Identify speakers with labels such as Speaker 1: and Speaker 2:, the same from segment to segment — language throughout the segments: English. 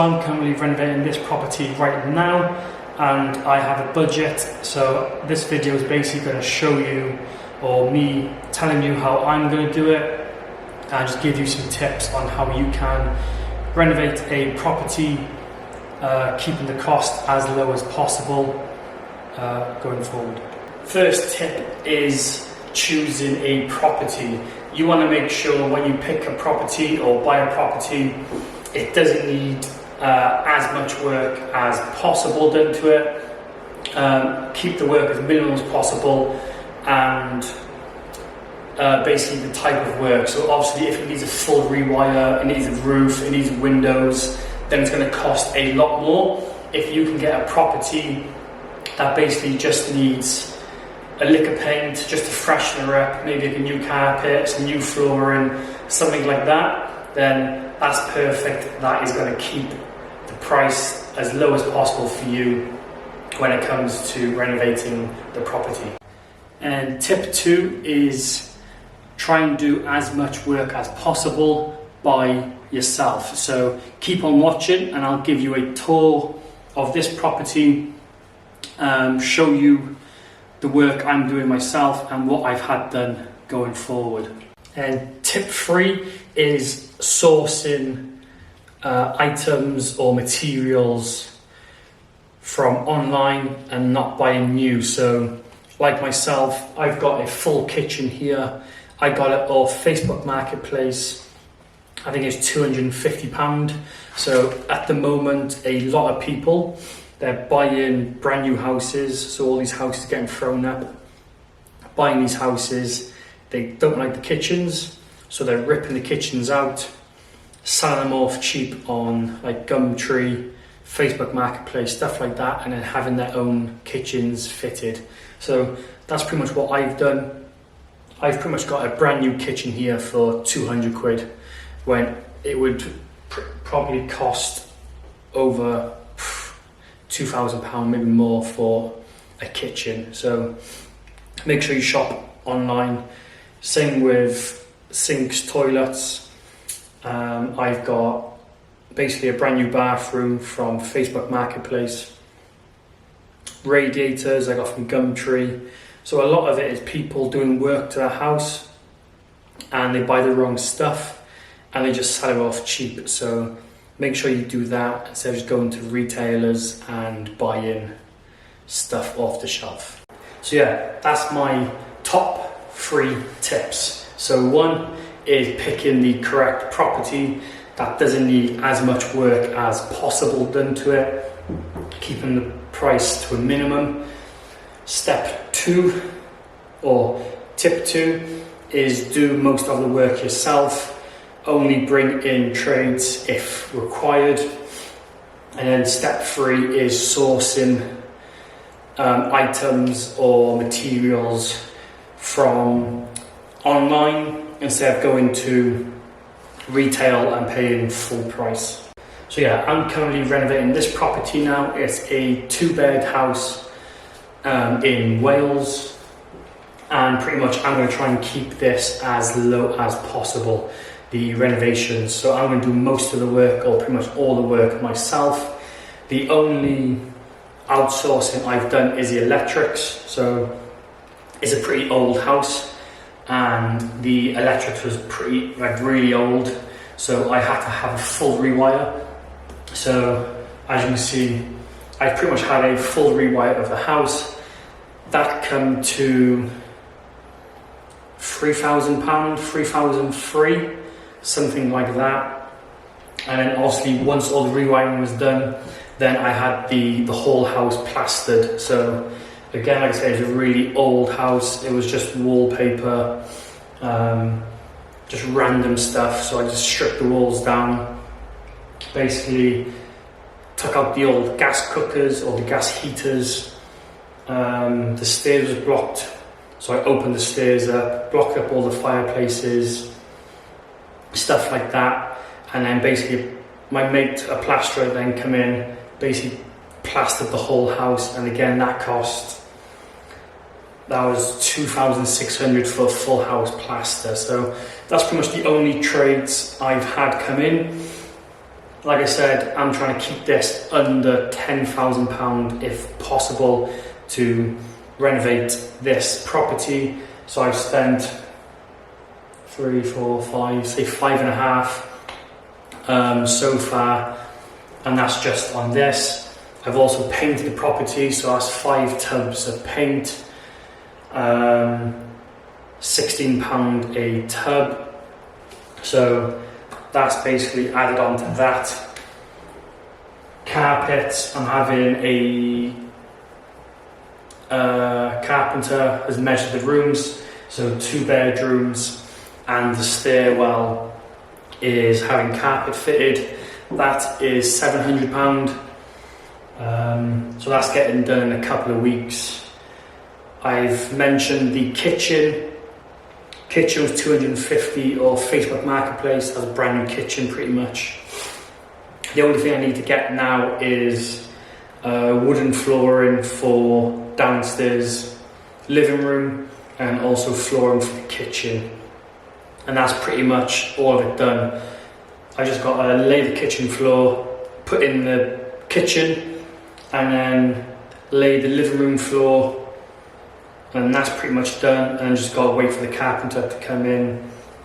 Speaker 1: I'm currently renovating this property right now and I have a budget, so this video is basically going to show you, or me telling you how I'm going to do it, and just give you some tips on how you can renovate a property, keeping the cost as low as possible going forward. First tip is choosing a property. You want to make sure when you pick a property or buy a property, it doesn't need as much work as possible done to it. Keep the work as minimal as possible, and basically the type of work. So obviously if it needs a full rewire, it needs a roof, it needs windows, then it's going to cost a lot more. If you can get a property that basically just needs a lick of paint just to freshen her up, maybe a new carpet, some new flooring, something like that, then that's perfect. That is going to keep the price as low as possible for you when it comes to renovating the property. And tip 2 is try and do as much work as possible by yourself. So keep on watching and I'll give you a tour of this property, show you the work I'm doing myself and what I've had done going forward. And tip 3 is sourcing items or materials from online and not buying new. So like myself, I've got a full kitchen here. I got it off Facebook Marketplace. I think it's £250. So at the moment, a lot of people, they're buying brand new houses. So all these houses getting thrown up, buying these houses. They don't like the kitchens, so they're ripping the kitchens out, selling them off cheap on like Gumtree, Facebook Marketplace, stuff like that, and then having their own kitchens fitted. So that's pretty much what I've done. I've pretty much got a brand new kitchen here for 200 quid when it would probably cost over £2,000, maybe more, for a kitchen. So make sure you shop online. Same with sinks, toilets. I've got basically a brand new bathroom from Facebook Marketplace. Radiators I got from Gumtree. So a lot of it is people doing work to their house and they buy the wrong stuff and they just sell it off cheap. So make sure you do that instead of just going to retailers and buying stuff off the shelf. So yeah, that's my top 3 tips. So 1 is picking the correct property that doesn't need as much work as possible done to it, keeping the price to a minimum. Step 2, or tip 2, is do most of the work yourself. Only bring in trades if required. And then step 3 is sourcing items or materials from online instead of going to retail and paying full price. So yeah, I'm currently renovating this property now. It's a 2-bed house in Wales, and pretty much I'm going to try and keep this as low as possible, the renovations. So I'm going to do most of the work, or pretty much all the work, myself. The only outsourcing I've done is the electrics. So it's a pretty old house and the electrics was pretty, like, really old, so I had to have a full rewire. So as you can see, I pretty much had a full rewire of the house. That come to £3,000, £3,003, something like that. And then obviously once all the rewiring was done, then I had the whole house plastered. So again, like I say, it's a really old house. It was just wallpaper, just random stuff. So I just stripped the walls down, basically took out the old gas cookers or the gas heaters. The stairs was blocked, so I opened the stairs up, blocked up all the fireplaces, stuff like that. And then basically my mate, a plasterer, then come in, basically plastered the whole house. And again, that was 2,600 for a full house plaster. So that's pretty much the only trades I've had come in. Like I said, I'm trying to keep this under £10,000 if possible to renovate this property. So I've spent 3, 4, 5, say 5.5 so far, and that's just on this. I've also painted the property, so that's 5 tubs of paint, £16 a tub. So that's basically added on to that. Carpets, I'm having a carpenter has measured the rooms, so 2 bedrooms, and the stairwell is having carpet fitted. That is £700. So that's getting done in a couple of weeks. I've mentioned the kitchen. Kitchen was 250 or Facebook Marketplace as a brand new kitchen pretty much. The only thing I need to get now is wooden flooring for downstairs living room and also flooring for the kitchen. And that's pretty much all of it done. I just got to lay the kitchen floor, put in the kitchen, and then lay the living room floor, and that's pretty much done. And I just got to wait for the carpenter to come in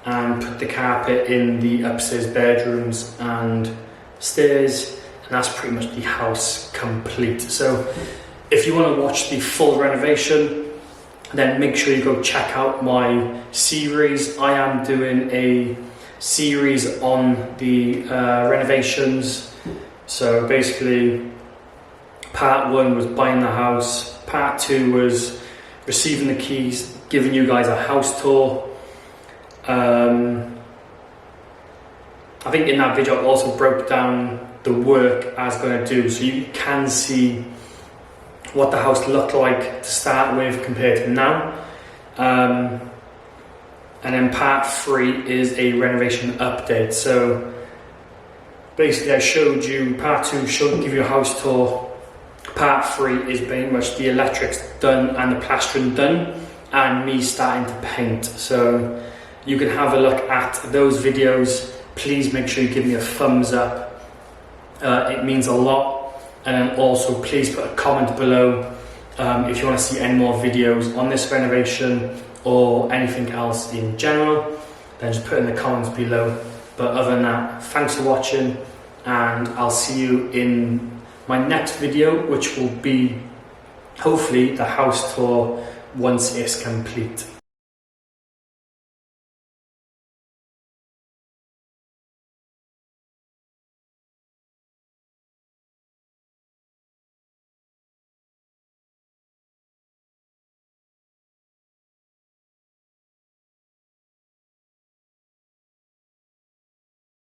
Speaker 1: and put the carpet in the upstairs bedrooms and stairs, and that's pretty much the house complete. So if you want to watch the full renovation, then make sure you go check out my series. I am doing a series on the renovations. So basically, part 1 was buying the house, part 2 was receiving the keys, giving you guys a house tour. I think in that video I also broke down the work I was going to do, so you can see what the house looked like to start with compared to now. And then part 3 is a renovation update. So basically I showed you, part 2 give you a house tour. Part 3 is pretty much the electrics done and the plastering done and me starting to paint. So you can have a look at those videos. Please make sure you give me a thumbs up. It means a lot. And then also please put a comment below if you want to see any more videos on this renovation or anything else in general. Then just put in the comments below. But other than that, thanks for watching, and I'll see you in my next video, which will be hopefully the house tour once it's complete.